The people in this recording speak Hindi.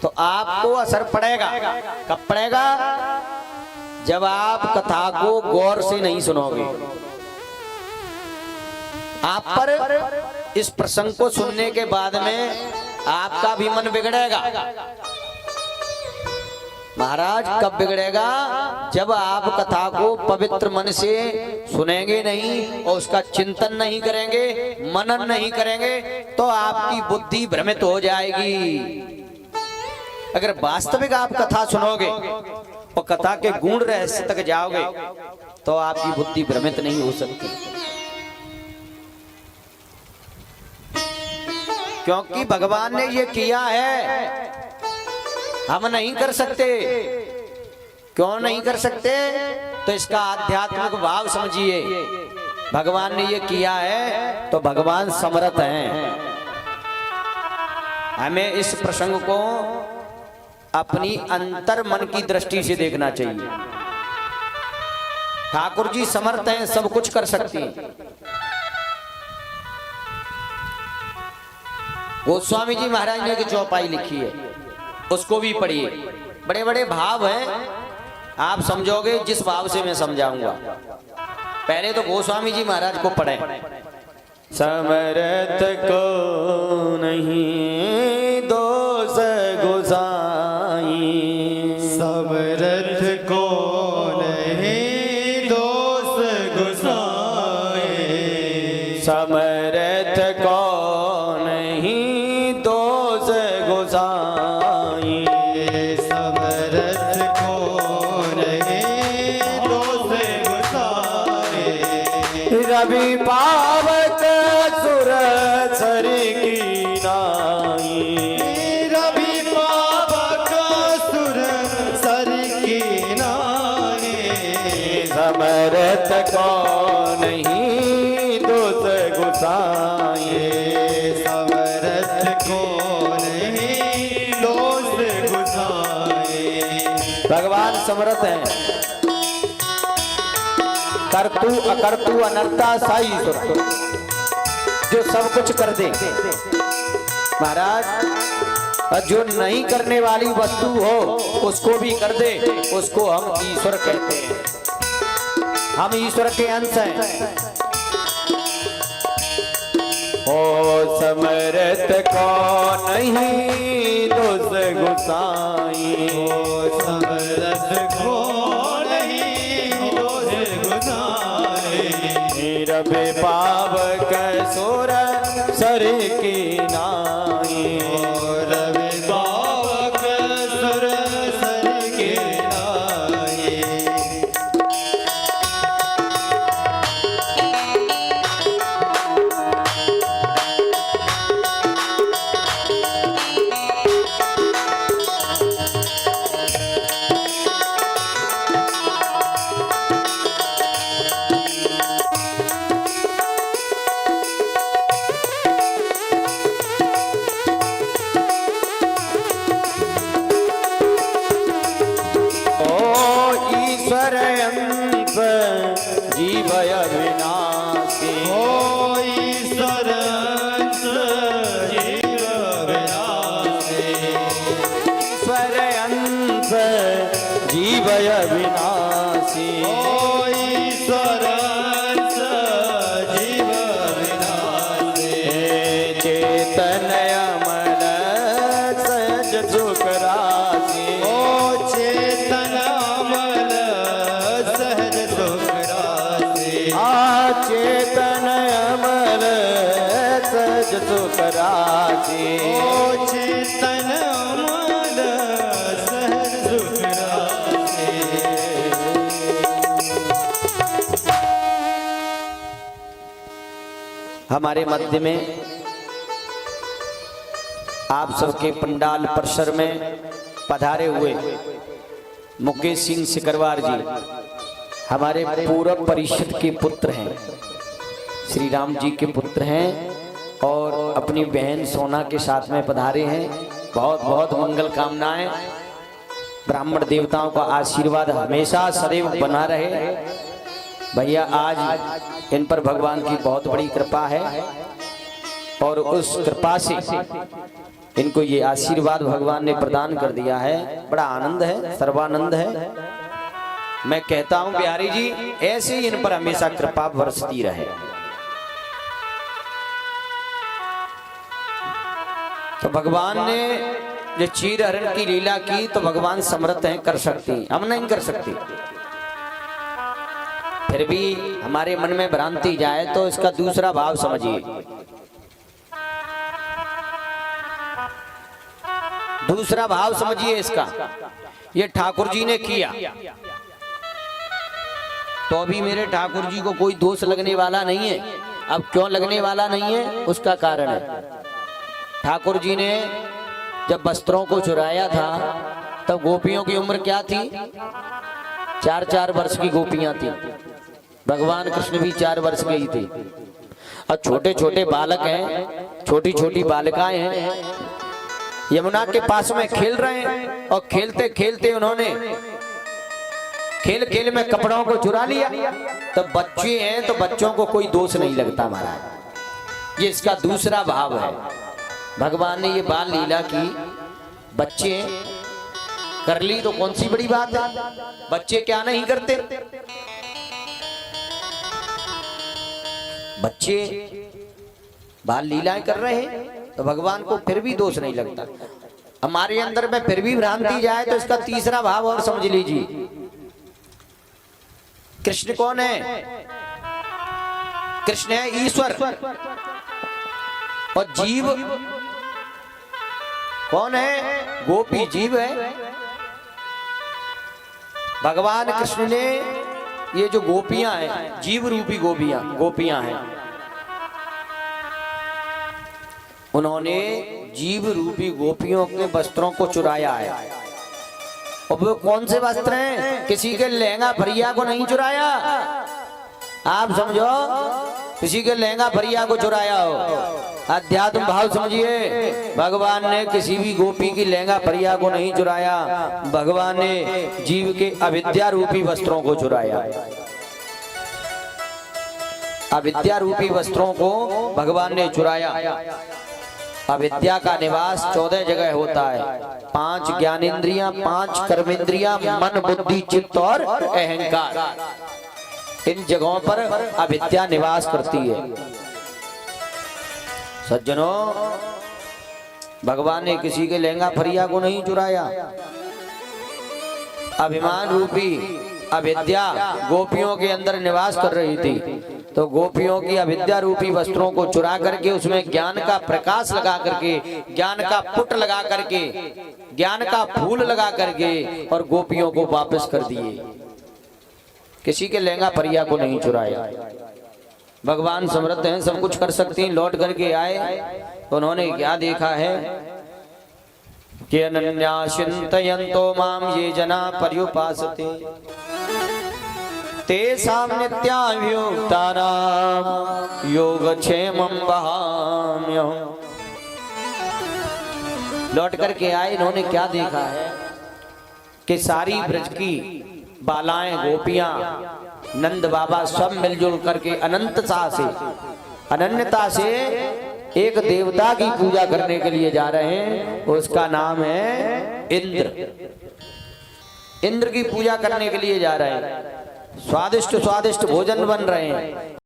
तो आपको असर पड़ेगा। कब पड़ेगा? जब आप कथा को गौर से नहीं सुनोगे। आप पर इस प्रसंग को सुनने के बाद में आपका भी मन बिगड़ेगा। महाराज कब बिगड़ेगा? जब आप कथा को पवित्र मन से सुनेंगे नहीं और उसका चिंतन नहीं करेंगे, मनन नहीं करेंगे, तो आपकी बुद्धि भ्रमित हो जाएगी। अगर वास्तविक आप कथा सुनोगे और कथा के गूढ़ रहस्य तक जाओगे तो आपकी बुद्धि भ्रमित नहीं हो सकती, क्योंकि भगवान ने ये किया है, हम नहीं कर सकते। क्यों नहीं कर सकते? तो इसका आध्यात्मिक भाव समझिए। भगवान ने ये किया है तो भगवान समर्थ हैं। हमें इस प्रसंग को अपनी अंतर मन की दृष्टि से देखना चाहिए। ठाकुर जी समर्थ हैं, सब कुछ कर सकती हैं। गोस्वामी जी महाराज ने एक चौपाई लिखी है, उसको भी पढ़िए। बड़े बड़े भाव हैं, आप समझोगे जिस भाव से मैं समझाऊंगा। पहले तो गोस्वामी जी महाराज को पढ़ें। समरथ को नहीं दोष गुसाई, समरथ को नहीं दोष गुसाए, समरथ को नहीं दोष गुसाई, समरथ को नहीं दोष गुसाए, रवि पावक सुर सर की नाई, रवि पावक सुर सर की नाई, समरथ को नहीं दोष गुसाई, समरथ को नहीं दोष गुसाए। भगवान समर्थ हैं। करतु अकर्तु अनर्ता साई ईश्वर, जो सब कुछ कर दे। महाराज, और जो नहीं करने वाली वस्तु हो उसको भी कर दे, उसको हम ईश्वर कहते हैं। हम ईश्वर के अंश हैं। ओ समर्थ को नहीं दोष गुसाई, ओ समरथ को नहीं दोष गुसाए, रवि पावक सुर सर की नाई, रवि पावक सुर सर के नाई। जीवय विनाशी, ओ ईश्वर अंश जीव विनाशी, ईश्वर अंश जीवय विनाशी, ओ ईश्वर अंश जीव विनाशी, चेतन अमल सहज सुख राशि, ओ चेतन अमल सहज सुख राशि, चेतन अमल सहज सुख राशि, ओ चेतन अमल सहज सुख राशि। हमारे मध्य में आप सबके पंडाल परिसर में पधारे हुए मुकेश सिंह सिकरवार जी हमारे पूर्व परिषद के पुत्र हैं, श्री राम जी के पुत्र हैं और अपनी बहन सोना के साथ में पधारे हैं। बहुत बहुत मंगल कामनाएं। ब्राह्मण देवताओं का आशीर्वाद हमेशा सदैव बना रहे। भैया आज इन पर भगवान की बहुत बड़ी कृपा है और उस कृपा से इनको ये आशीर्वाद भगवान ने प्रदान कर दिया है। बड़ा आनंद है, सर्वानंद है। मैं कहता हूं बिहारी जी ऐसे ही इन पर हमेशा कृपा बरसती रहे। तो भगवान ने जो चीर हरण की लीला की तो भगवान समर्थ हैं, कर सकते हैं, हम नहीं कर सकते। फिर भी हमारे मन में भ्रांति जाए तो इसका दूसरा भाव समझिए। दूसरा भाव समझिए इसका। ये ठाकुर जी ने किया तो अभी मेरे ठाकुर जी को कोई दोष लगने वाला नहीं है। अब क्यों लगने वाला नहीं है उसका कारण है, ठाकुर जी ने जब वस्त्रों को चुराया था तब गोपियों की उम्र क्या थी? 4-4 वर्ष की गोपियां थी। भगवान कृष्ण भी 4 वर्ष के ही थे। और छोटे छोटे बालक हैं, छोटी छोटी बालिकाएं हैं, यमुना के पास में खेल रहे हैं। और खेलते खेलते उन्होंने खेल खेल में कपड़ों को चुरा लिया। तो बच्चे हैं तो बच्चों को कोई दोष नहीं लगता महाराज। ये इसका दूसरा भाव है। भगवान ने ये बाल लीला की, बच्चे कर ली तो कौन सी बड़ी बात है? बच्चे क्या नहीं करते? बच्चे बाल लीलाएं कर रहे हैं तो भगवान को फिर भी दोष नहीं लगता। हमारे अंदर में फिर भी भ्रांति जाए तो इसका तीसरा भाव और समझ लीजिए। कृष्ण कौन है? कृष्ण है ईश्वर। और जीव कौन है? गोपी जीव है। भगवान कृष्ण ने ये जो गोपियां हैं, जीव रूपी गोपियां हैं, उन्होंने जीव रूपी गोपियों के वस्त्रों को चुराया है। और वो कौन से वस्त्र हैं? किसी के लहंगा फरिया को नहीं चुराया। आप समझो, किसी के लहंगा फरिया को चुराया हो। अध्यात्म भाव समझिए। भगवान ने किसी भी गोपी की लहंगा फरिया को नहीं चुराया। भगवान ने जीव के अविद्या रूपी वस्त्रों को चुराया। अविद्या रूपी वस्त्रों को भगवान ने चुराया। अविद्या का निवास 14 जगह होता है। 5 ज्ञानेंद्रियां, 5 कर्मेंद्रियां, मन बुद्धि चित्त और अहंकार। इन जगहों पर अविद्या निवास करती है। सज्जनों, भगवान ने किसी के लहंगा फरिया को नहीं चुराया। अभिमान रूपी अविद्या गोपियों के अंदर निवास कर रही थी, तो गोपियों की अविद्या रूपी वस्त्रों को चुरा करके उसमें ज्ञान का प्रकाश लगा करके, ज्ञान का पुट लगा करके, ज्ञान का फूल लगा करके और गोपियों को वापस कर दिए। किसी के लहंगा फरिया को नहीं चुराया। भगवान समर्थ हैं, सब कुछ कर सकते हैं। लौट करके आए तो उन्होंने क्या देखा है कि अनन्या चिंतयन्तो माम ये जना पर्युपासते तेषां नित्याभियुक्तानां योगक्षेमं वहाम्यहम्। लौट करके आए, इन्होंने क्या देखा है कि सारी ब्रज की बालाएं, गोपियां, नंद बाबा सब मिलजुल करके अनन्यता से एक देवता की पूजा करने के लिए जा रहे हैं। उसका नाम है इंद्र। इंद्र की पूजा करने के लिए जा रहे हैं। स्वादिष्ट स्वादिष्ट भोजन बन रहे हैं।